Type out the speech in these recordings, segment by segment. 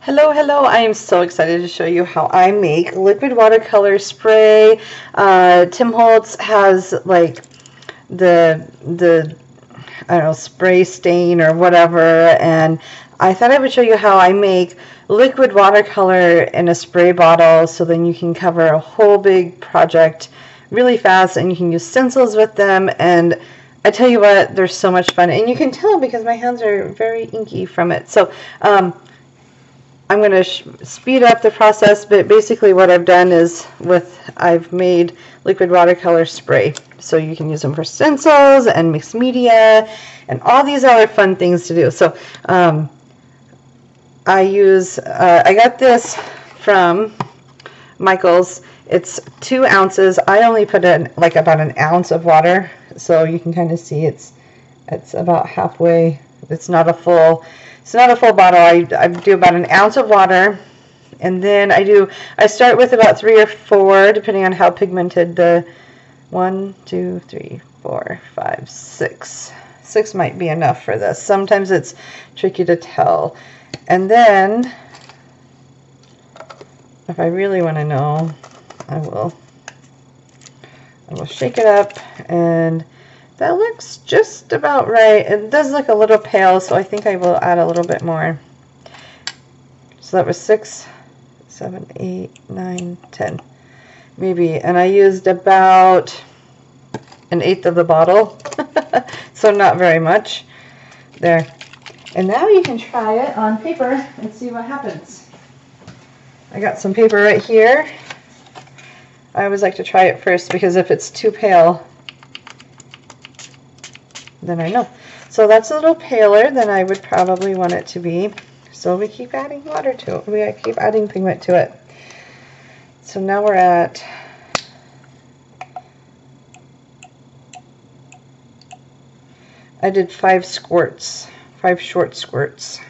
Hello, hello. I am so excited to show you how I make liquid watercolor spray. Tim Holtz has like the I don't know, spray stain or whatever, and I thought I would show you how I make liquid watercolor in a spray bottle so then you can cover a whole big project really fast and you can use stencils with them. And I tell you what, they're so much fun, and you can tell because my hands are very inky from it. So I'm going to speed up the process, but basically what I've done is I've made liquid watercolor spray. So you can use them for stencils and mixed media and all these other fun things to do. So I got this from Michael's. It's 2 ounces. I only put in like about an ounce of water, so you can kind of see it's about halfway. It's not a full bottle. I do about an ounce of water, and then I start with about 3 or 4, depending on how pigmented the 1, 2, 3, 4, 5, 6. 6 might be enough for this. Sometimes it's tricky to tell. And then, if I really want to know, I will shake it up, and that looks just about right. It does look a little pale, so I think I will add a little bit more. So that was 6, 7, 8, 9, 10, maybe. And I used about 1/8 of the bottle, so not very much. There. And now you can try it on paper and see what happens. I got some paper right here. I always like to try it first because if it's too pale, then I know. So that's a little paler than I would probably want it to be. So we keep adding water to it. We keep adding pigment to it. So now we're at I did 5 squirts, 5 short squirts.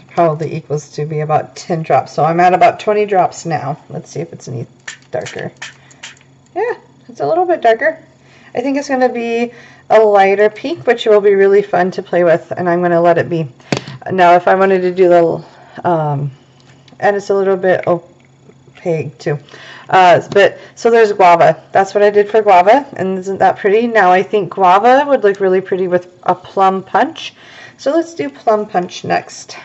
Probably equals to be about 10 drops. So I'm at about 20 drops now. Let's see if it's any darker. Yeah, it's a little bit darker. I think it's going to be a lighter pink, which will be really fun to play with, and I'm going to let it be. Now, if I wanted to do the, and it's a little bit opaque too. So there's guava. That's what I did for guava, and isn't that pretty? Now I think guava would look really pretty with a plum punch. So let's do plum punch next.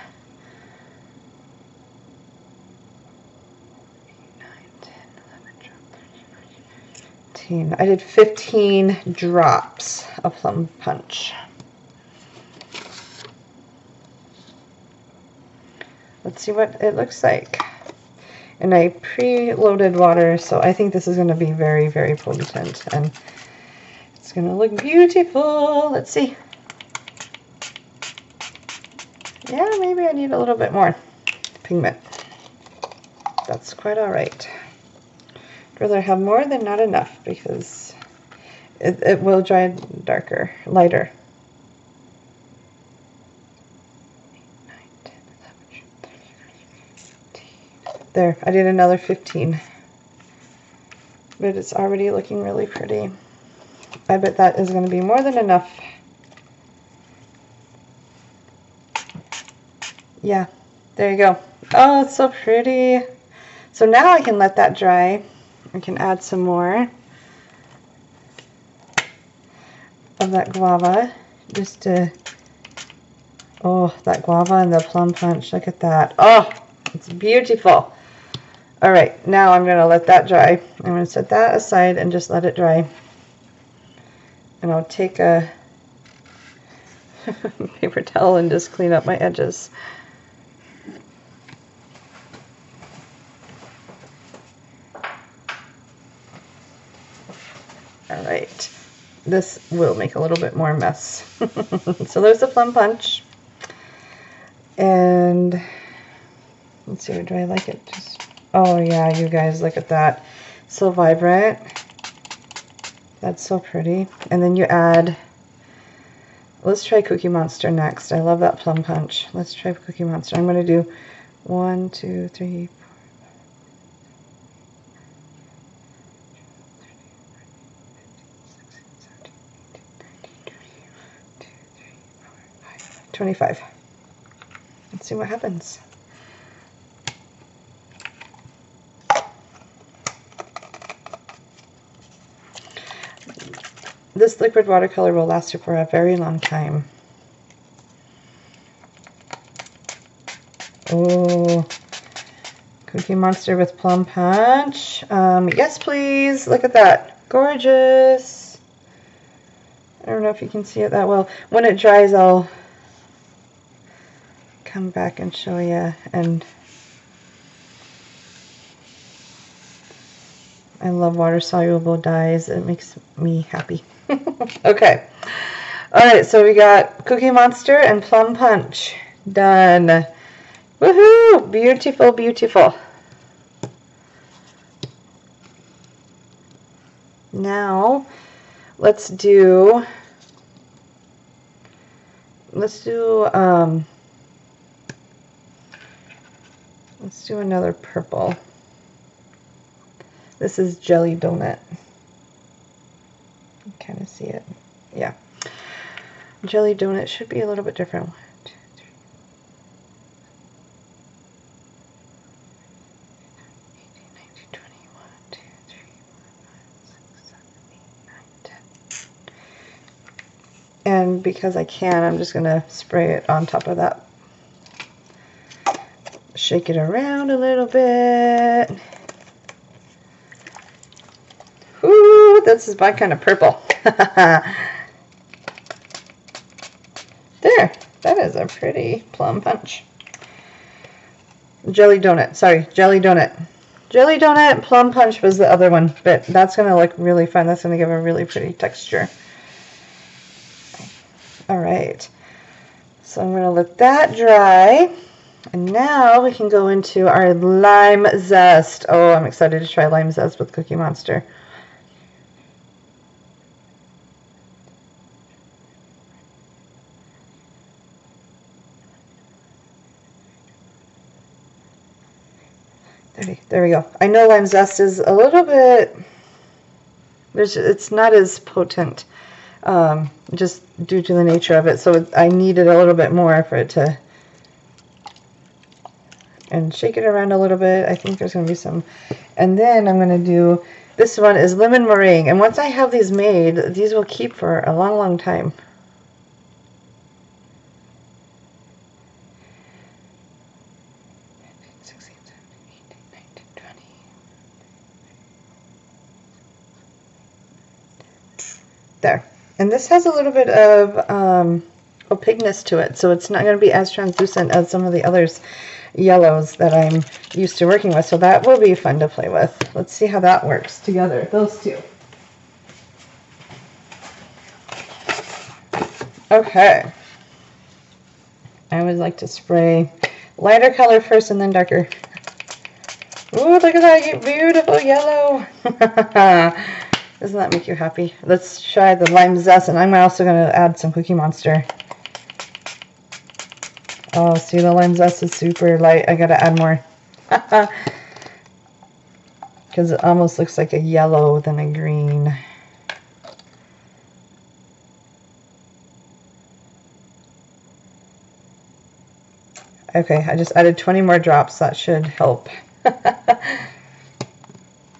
10, I did 15 drops of plum punch. Let's see what it looks like. And I pre-loaded water, so I think this is going to be very, very potent, and it's going to look beautiful. Let's see. Yeah, maybe I need a little bit more pigment. That's quite all right. I'd rather have more than not enough because it will dry darker, lighter. 9, 10, 11, 12, 13. There, I did another 15. But it's already looking really pretty. I bet that is going to be more than enough. Yeah, there you go. Oh, it's so pretty. So now I can let that dry. I can add some more of that guava, just to, oh, that guava and the plum punch, look at that. Oh, it's beautiful. All right, now I'm going to let that dry. I'm going to set that aside and just let it dry. And I'll take a paper towel and just clean up my edges. All right, this will make a little bit more mess. So there's the plum punch. And let's see, do I like it? Oh yeah, you guys, look at that. So vibrant. That's so pretty. And then you add, let's try Cookie Monster next. I love that plum punch. Let's try Cookie Monster. I'm going to do 1, 2, 3, 4. 25. Let's see what happens. This liquid watercolor will last you for a very long time. Oh, Cookie Monster with Plum Punch. Yes, please. Look at that. Gorgeous. I don't know if you can see it that well. When it dries, I'll come back and show you. And I love water-soluble dyes. It makes me happy. Okay. Alright, so we got Cookie Monster and Plum Punch. Done. Woohoo! Beautiful, beautiful. Now, let's do another purple. This is Jelly Donut. You kind of see it. Yeah. Jelly Donut should be a little bit different. 1, 2, 3, 18, 19, 20, 1, 2, 3, 4, 5, 6, 7, 8, 9, 10. And because I can, I'm just going to spray it on top of that. Shake it around a little bit. Ooh, this is my kind of purple. There, that is a pretty Plum Punch. Jelly Donut, sorry, Jelly Donut. Jelly Donut, Plum Punch was the other one, but that's going to look really fun. That's going to give a really pretty texture. Alright, so I'm going to let that dry. And now we can go into our lime zest. Oh, I'm excited to try lime zest with Cookie Monster. There we go. I know lime zest is a little bit, it's not as potent, just due to the nature of it. So I needed a little bit more for it to, and shake it around a little bit. I think there's going to be some, and then I'm going to do, this one is lemon meringue. And once I have these made, these will keep for a long, long time. There. And this has a little bit of opaqueness to it, so it's not going to be as translucent as some of the others yellows that I'm used to working with, so that will be fun to play with. Let's see how that works together, those two. Okay. I always like to spray lighter color first and then darker. Ooh, look at that beautiful yellow. Doesn't that make you happy? Let's try the lime zest, and I'm also going to add some Cookie Monster. Oh, see, the lime zest is super light. I got to add more. Because it almost looks like a yellow than a green. Okay, I just added 20 more drops. That should help.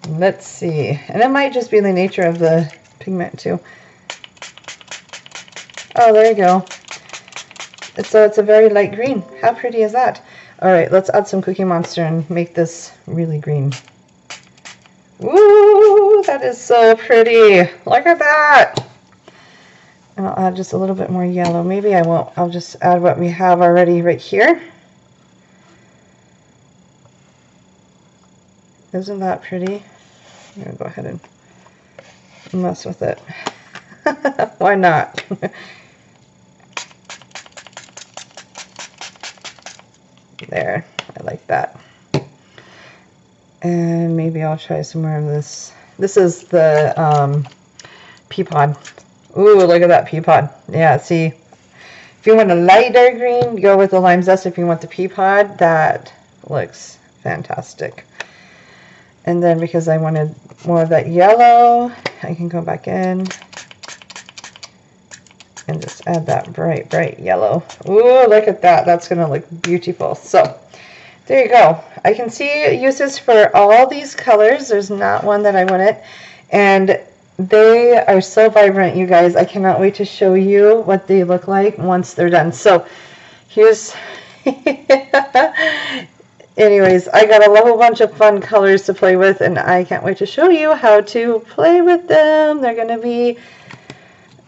Let's see. And it might just be the nature of the pigment too. Oh, there you go. It's a very light green. How pretty is that? Alright, let's add some Cookie Monster and make this really green. Woo! That is so pretty. Look at that! And I'll add just a little bit more yellow. Maybe I won't. I'll just add what we have already right here. Isn't that pretty? I'm going to go ahead and mess with it. Why not? There, I like that. And maybe I'll try some more of this. This is the pea pod. Ooh, look at that pea pod. Yeah, see, if you want a lighter green, go with the lime zest. If you want the pea pod, that looks fantastic. And then because I wanted more of that yellow, I can go back in. And just add that bright, bright yellow. Ooh, look at that. That's going to look beautiful. So there you go. I can see uses for all these colors. There's not one that I wouldn't. And they are so vibrant, you guys. I cannot wait to show you what they look like once they're done. So here's... Anyways, I got a whole bunch of fun colors to play with, and I can't wait to show you how to play with them. They're going to be...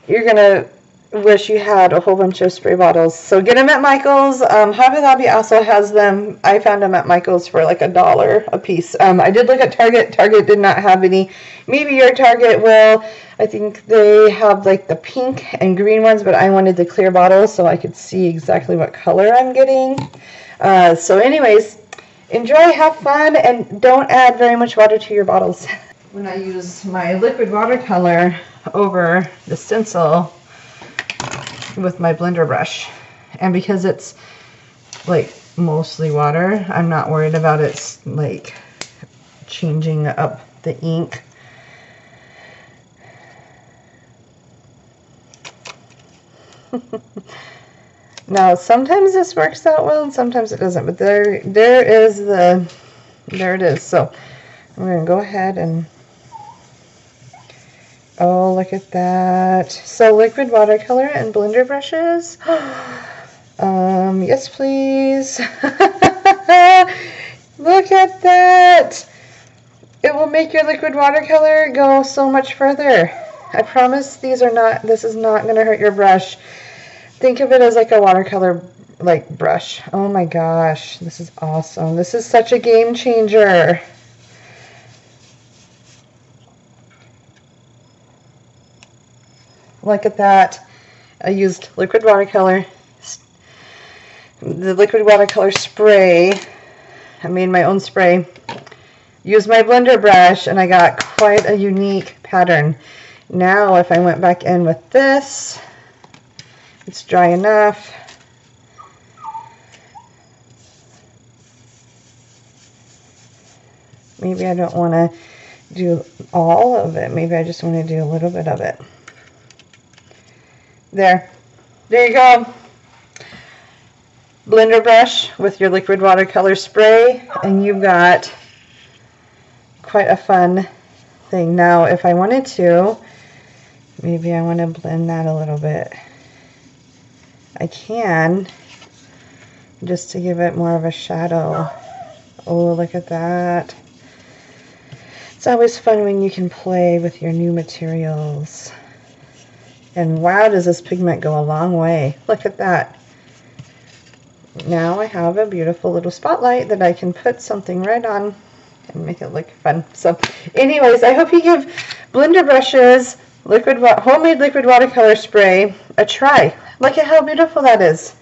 You're going to wish you had a whole bunch of spray bottles. So get them at Michael's. Hobby Lobby also has them. I found them at Michael's for like $1 a piece. I did look at Target. Target did not have any. Maybe your Target will. I think they have like the pink and green ones, but I wanted the clear bottle so I could see exactly what color I'm getting. So anyways, enjoy, have fun, and don't add very much water to your bottles. When I use my liquid watercolor over the stencil with my blender brush, and because it's like mostly water, I'm not worried about it like changing up the ink. Now sometimes this works out well and sometimes it doesn't, but there it is. So I'm going to go ahead and, oh, look at that. So liquid watercolor and blender brushes. Yes, please. Look at that. It will make your liquid watercolor go so much further. I promise this is not going to hurt your brush. Think of it as like a watercolor like brush. Oh my gosh, this is awesome. This is such a game changer. Look at that. I used liquid watercolor, the liquid watercolor spray. I made my own spray. Used my blender brush, and I got quite a unique pattern. Now if I went back in with this, it's dry enough. Maybe I don't want to do all of it. Maybe I just want to do a little bit of it. There you go. Blender brush with your liquid watercolor spray, and you've got quite a fun thing. Now if I wanted to, maybe I want to blend that a little bit. I can, just to give it more of a shadow. Oh, look at that. It's always fun when you can play with your new materials. And wow, does this pigment go a long way. Look at that. Now I have a beautiful little spotlight that I can put something right on and make it look fun. So anyways, I hope you give blender brushes, homemade liquid watercolor spray a try. Look at how beautiful that is.